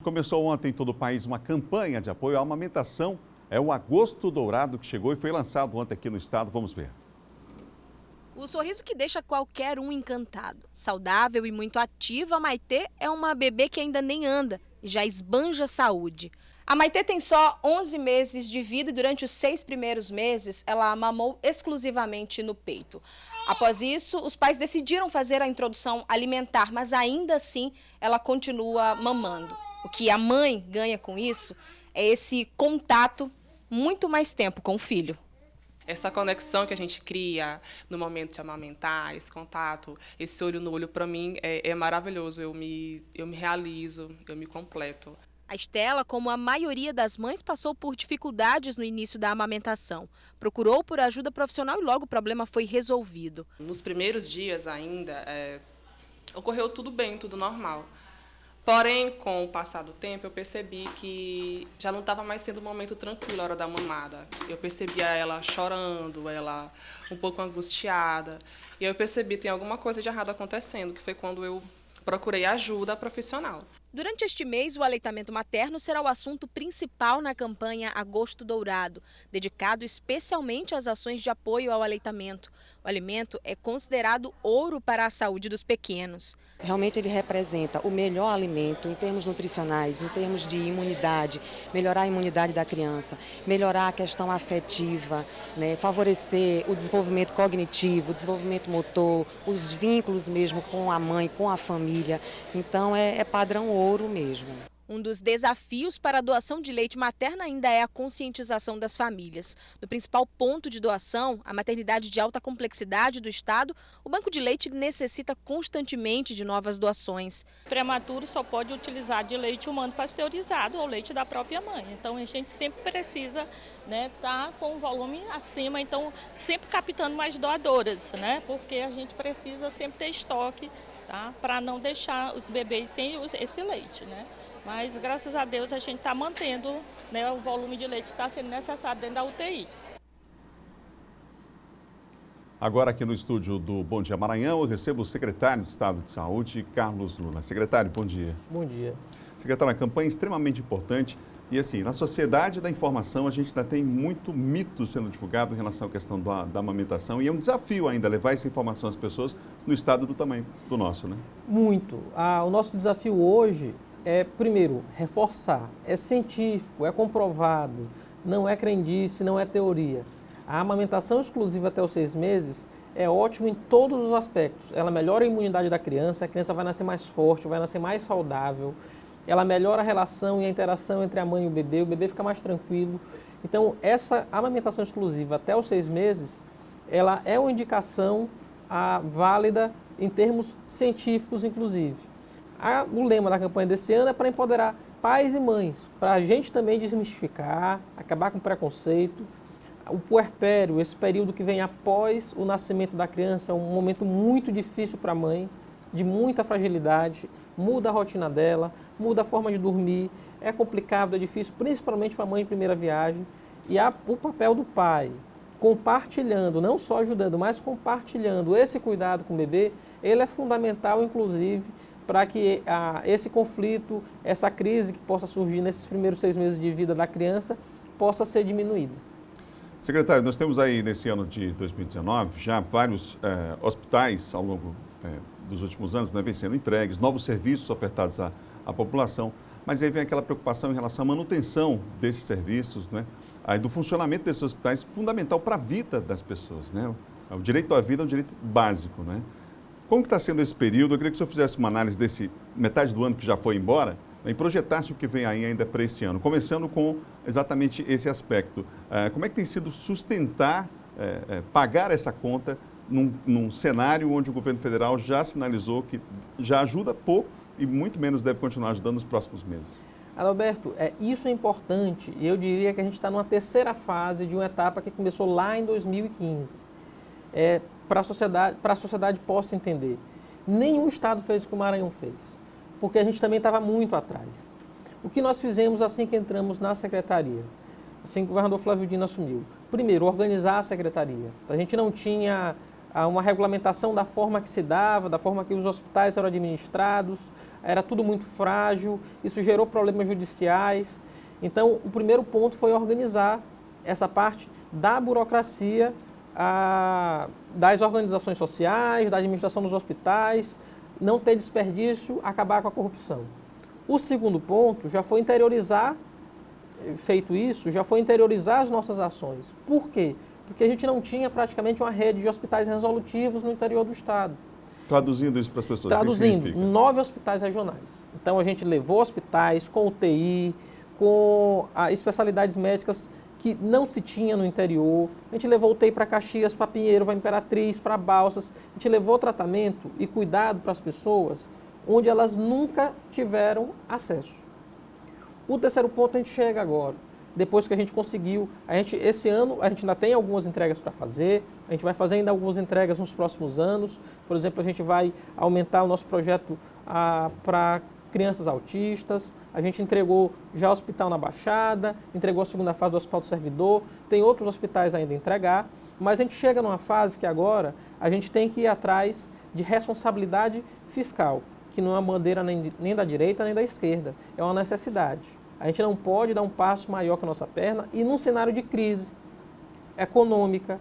começou ontem em todo o país uma campanha de apoio à amamentação. É o Agosto Dourado que chegou e foi lançado ontem aqui no estado. Vamos ver. O sorriso que deixa qualquer um encantado. Saudável e muito ativa, a Maitê é uma bebê que ainda nem anda e já esbanja saúde. A Maitê tem só 11 meses de vida e durante os 6 primeiros meses ela mamou exclusivamente no peito. Após isso, os pais decidiram fazer a introdução alimentar, mas ainda assim ela continua mamando. O que a mãe ganha com isso é esse contato muito mais tempo com o filho. Essa conexão que a gente cria no momento de amamentar, esse contato, esse olho no olho, para mim é maravilhoso. Eu me realizo, eu me completo. A Estela, como a maioria das mães, passou por dificuldades no início da amamentação. Procurou por ajuda profissional e logo o problema foi resolvido. Nos primeiros dias ainda, ocorreu tudo bem, tudo normal. Porém, com o passar do tempo, eu percebi que já não estava mais sendo um momento tranquilo a hora da mamada. Eu percebia ela chorando, ela um pouco angustiada. E eu percebi que tem alguma coisa de errado acontecendo, que foi quando eu procurei ajuda profissional. Durante este mês, o aleitamento materno será o assunto principal na campanha Agosto Dourado, dedicado especialmente às ações de apoio ao aleitamento. O alimento é considerado ouro para a saúde dos pequenos. Realmente ele representa o melhor alimento em termos nutricionais, em termos de imunidade, melhorar a imunidade da criança, melhorar a questão afetiva, né, favorecer o desenvolvimento cognitivo, o desenvolvimento motor, os vínculos mesmo com a mãe, com a família. Então é padrão ouro mesmo. Um dos desafios para a doação de leite materno ainda é a conscientização das famílias. No principal ponto de doação, a maternidade de alta complexidade do estado, o banco de leite necessita constantemente de novas doações. Prematuro só pode utilizar de leite humano pasteurizado ou leite da própria mãe. Então a gente sempre precisa, né, tá com o volume acima, então sempre captando mais doadoras, né, porque a gente precisa sempre ter estoque, tá, para não deixar os bebês sem esse leite, né. Mas, graças a Deus, a gente está mantendo, né, o volume de leite que está sendo necessário dentro da UTI. Agora aqui no estúdio do Bom Dia Maranhão, eu recebo o secretário de Estado de Saúde, Carlos Lula. Secretário, bom dia. Bom dia. Secretário, a campanha é extremamente importante e assim, na sociedade da informação a gente ainda tem muito mito sendo divulgado em relação à questão da amamentação e é um desafio ainda levar essa informação às pessoas no estado do tamanho do nosso, né? Muito. O nosso desafio hoje é, primeiro, reforçar. É científico, é comprovado, não é crendice, não é teoria. A amamentação exclusiva até os 6 meses é ótima em todos os aspectos. Ela melhora a imunidade da criança, a criança vai nascer mais forte, vai nascer mais saudável. Ela melhora a relação e a interação entre a mãe e o bebê fica mais tranquilo. Então, essa amamentação exclusiva até os 6 meses, ela é uma indicação válida em termos científicos, inclusive. O lema da campanha desse ano é para empoderar pais e mães, para a gente também desmistificar, acabar com o preconceito. O puerpério, esse período que vem após o nascimento da criança, é um momento muito difícil para a mãe, de muita fragilidade, muda a rotina dela, muda a forma de dormir, é complicado, é difícil, principalmente para a mãe em primeira viagem. E o papel do pai, compartilhando, não só ajudando, mas compartilhando esse cuidado com o bebê, ele é fundamental, inclusive, para que esse conflito, essa crise que possa surgir nesses primeiros 6 meses de vida da criança, possa ser diminuída. Secretário, nós temos aí nesse ano de 2019 já vários hospitais ao longo dos últimos anos, né, vem sendo entregues, novos serviços ofertados à população, mas aí vem aquela preocupação em relação à manutenção desses serviços, né, aí do funcionamento desses hospitais, fundamental para a vida das pessoas, né? O direito à vida é um direito básico, né? Como está sendo esse período? Eu queria que o senhor fizesse uma análise desse metade do ano que já foi embora, né, e projetasse o que vem aí ainda para este ano, começando com exatamente esse aspecto. Como é que tem sido sustentar, pagar essa conta num cenário onde o governo federal já sinalizou que já ajuda pouco e muito menos deve continuar ajudando nos próximos meses? Adalberto, isso é importante e eu diria que a gente está numa terceira fase de uma etapa que começou lá em 2015. Para a sociedade possa entender. Nenhum estado fez o que o Maranhão fez, porque a gente também estava muito atrás. O que nós fizemos assim que entramos na secretaria, assim que o governador Flávio Dino assumiu? Primeiro, organizar a secretaria. A gente não tinha uma regulamentação da forma que se dava, da forma que os hospitais eram administrados. era tudo muito frágil, isso gerou problemas judiciais. Então, o primeiro ponto foi organizar essa parte da burocracia, das organizações sociais, da administração dos hospitais, não ter desperdício, acabar com a corrupção. O segundo ponto já foi interiorizar, feito isso, já foi interiorizar as nossas ações. Por quê? Porque a gente não tinha praticamente uma rede de hospitais resolutivos no interior do estado. Traduzindo isso para as pessoas, Traduzindo, o que significa? 9 hospitais regionais. Então a gente levou hospitais com UTI, com especialidades médicas que não se tinha no interior. A gente levou UTI para Caxias, para Pinheiro, para Imperatriz, para Balsas. A gente levou tratamento e cuidado para as pessoas onde elas nunca tiveram acesso. O terceiro ponto a gente chega agora. Depois que a gente conseguiu, esse ano a gente ainda tem algumas entregas para fazer, a gente vai fazer ainda algumas entregas nos próximos anos. Por exemplo, a gente vai aumentar o nosso projeto para crianças autistas, a gente entregou já o hospital na Baixada, entregou a segunda fase do Hospital do Servidor, tem outros hospitais ainda a entregar, mas a gente chega numa fase que agora a gente tem que ir atrás de responsabilidade fiscal, que não é uma bandeira nem da direita nem da esquerda, é uma necessidade. A gente não pode dar um passo maior que a nossa perna e num cenário de crise econômica,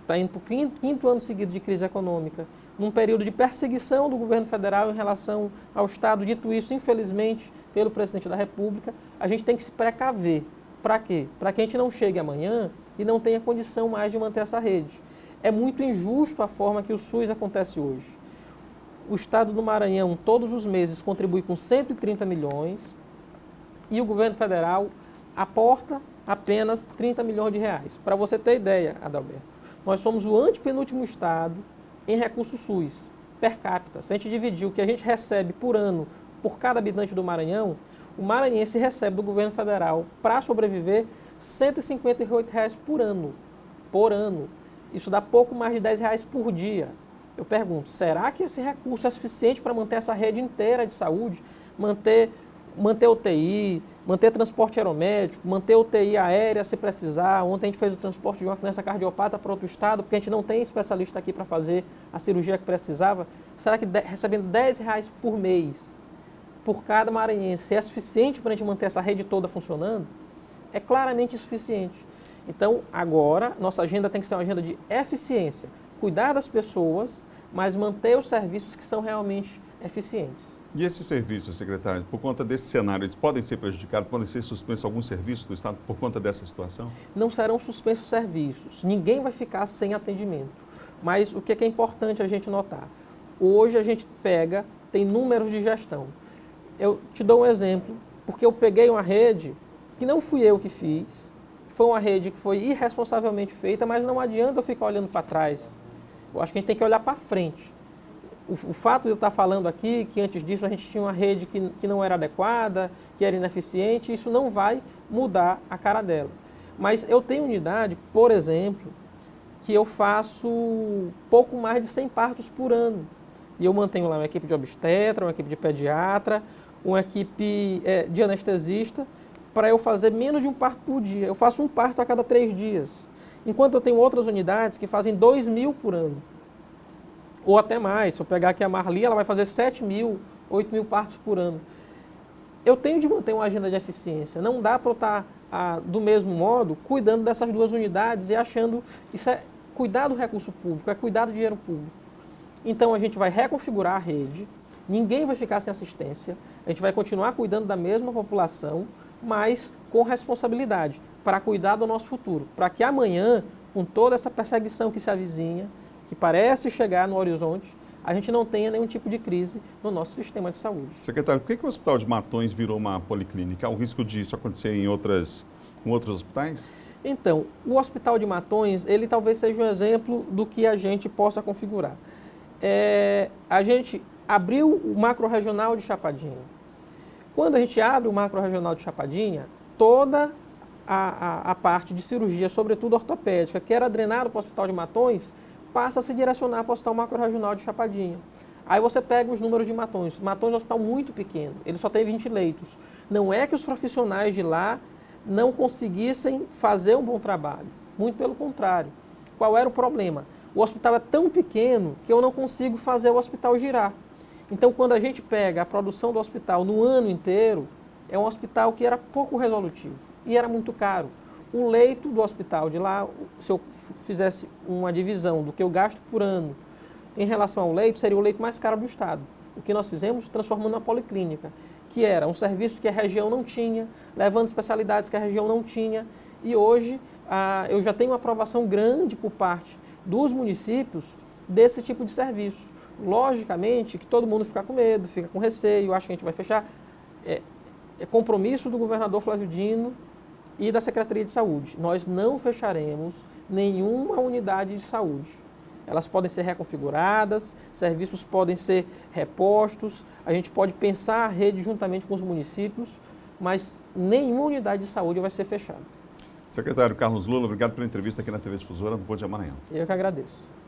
está indo para o quinto ano seguido de crise econômica, num período de perseguição do governo federal em relação ao Estado, dito isso, infelizmente, pelo presidente da República, a gente tem que se precaver. Para quê? Para que a gente não chegue amanhã e não tenha condição mais de manter essa rede. É muito injusto a forma que o SUS acontece hoje. O Estado do Maranhão, todos os meses, contribui com 130 milhões, e o governo federal aporta apenas 30 milhões de reais. Para você ter ideia, Adalberto, nós somos o antepenúltimo estado em recursos SUS, per capita. Se a gente dividir o que a gente recebe por ano por cada habitante do Maranhão, o maranhense recebe do governo federal, para sobreviver, R$ 158 por ano. Por ano. Isso dá pouco mais de R$10 por dia. Eu pergunto, será que esse recurso é suficiente para manter essa rede inteira de saúde, manter UTI, manter transporte aeromédico, manter UTI aérea se precisar? Ontem a gente fez o transporte de uma criança cardiopata para outro estado, porque a gente não tem especialista aqui para fazer a cirurgia que precisava. Será que recebendo R$10 por mês, por cada maranhense, é suficiente para a gente manter essa rede toda funcionando? É claramente insuficiente. Então, agora, nossa agenda tem que ser uma agenda de eficiência. Cuidar das pessoas, mas manter os serviços que são realmente eficientes. E esses serviços, secretário, por conta desse cenário, eles podem ser prejudicados, podem ser suspensos alguns serviços do Estado por conta dessa situação? Não serão suspensos serviços, ninguém vai ficar sem atendimento. Mas o que é importante a gente notar? Hoje a gente tem números de gestão. Eu te dou um exemplo, porque eu peguei uma rede que não fui eu que fiz, foi uma rede que foi irresponsavelmente feita, mas não adianta eu ficar olhando para trás. Eu acho que a gente tem que olhar para frente. O fato de eu estar falando aqui que antes disso a gente tinha uma rede que não era adequada, que era ineficiente, isso não vai mudar a cara dela. Mas eu tenho unidade, por exemplo, que eu faço pouco mais de 100 partos por ano. E eu mantenho lá uma equipe de obstetra, uma equipe de pediatra, uma equipe de anestesista, para eu fazer menos de um parto por dia. Eu faço um parto a cada 3 dias. Enquanto eu tenho outras unidades que fazem 2.000 por ano. Ou até mais. Se eu pegar aqui a Marli, ela vai fazer 7.000, 8.000 partos por ano. Eu tenho de manter uma agenda de eficiência. Não dá para eu estar, do mesmo modo, cuidando dessas 2 unidades e achando... Isso é cuidar do recurso público, é cuidar do dinheiro público. Então, a gente vai reconfigurar a rede, ninguém vai ficar sem assistência, a gente vai continuar cuidando da mesma população, mas com responsabilidade, para cuidar do nosso futuro. Para que amanhã, com toda essa perseguição que se avizinha, que parece chegar no horizonte, a gente não tenha nenhum tipo de crise no nosso sistema de saúde. Secretário, por que o Hospital de Matões virou uma policlínica? Há o risco disso acontecer com outros hospitais? Então, o Hospital de Matões, ele talvez seja um exemplo do que a gente possa configurar. A gente abriu o macro-regional de Chapadinha. Quando a gente abre o macro-regional de Chapadinha, toda a parte de cirurgia, sobretudo ortopédica, que era drenada para o Hospital de Matões, passa a se direcionar para o Hospital Macro-Regional de Chapadinha. Aí você pega os números de Matões. Matões é um hospital muito pequeno, ele só tem 20 leitos. Não é que os profissionais de lá não conseguissem fazer um bom trabalho, muito pelo contrário. Qual era o problema? O hospital é tão pequeno que eu não consigo fazer o hospital girar. Então, quando a gente pega a produção do hospital no ano inteiro, é um hospital que era pouco resolutivo e era muito caro. O leito do hospital de lá, se eu fizesse uma divisão do que eu gasto por ano em relação ao leito, seria o leito mais caro do estado. O que nós fizemos, transformando na policlínica, que era um serviço que a região não tinha, levando especialidades que a região não tinha. E hoje eu já tenho uma aprovação grande por parte dos municípios desse tipo de serviço. Logicamente que todo mundo fica com medo, fica com receio, acha que a gente vai fechar. É compromisso do governador Flávio Dino e da Secretaria de Saúde. Nós não fecharemos nenhuma unidade de saúde. Elas podem ser reconfiguradas, serviços podem ser repostos, a gente pode pensar a rede juntamente com os municípios, mas nenhuma unidade de saúde vai ser fechada. Secretário Carlos Lula, obrigado pela entrevista aqui na TV Difusora do Bom Dia Maranhão. Eu que agradeço.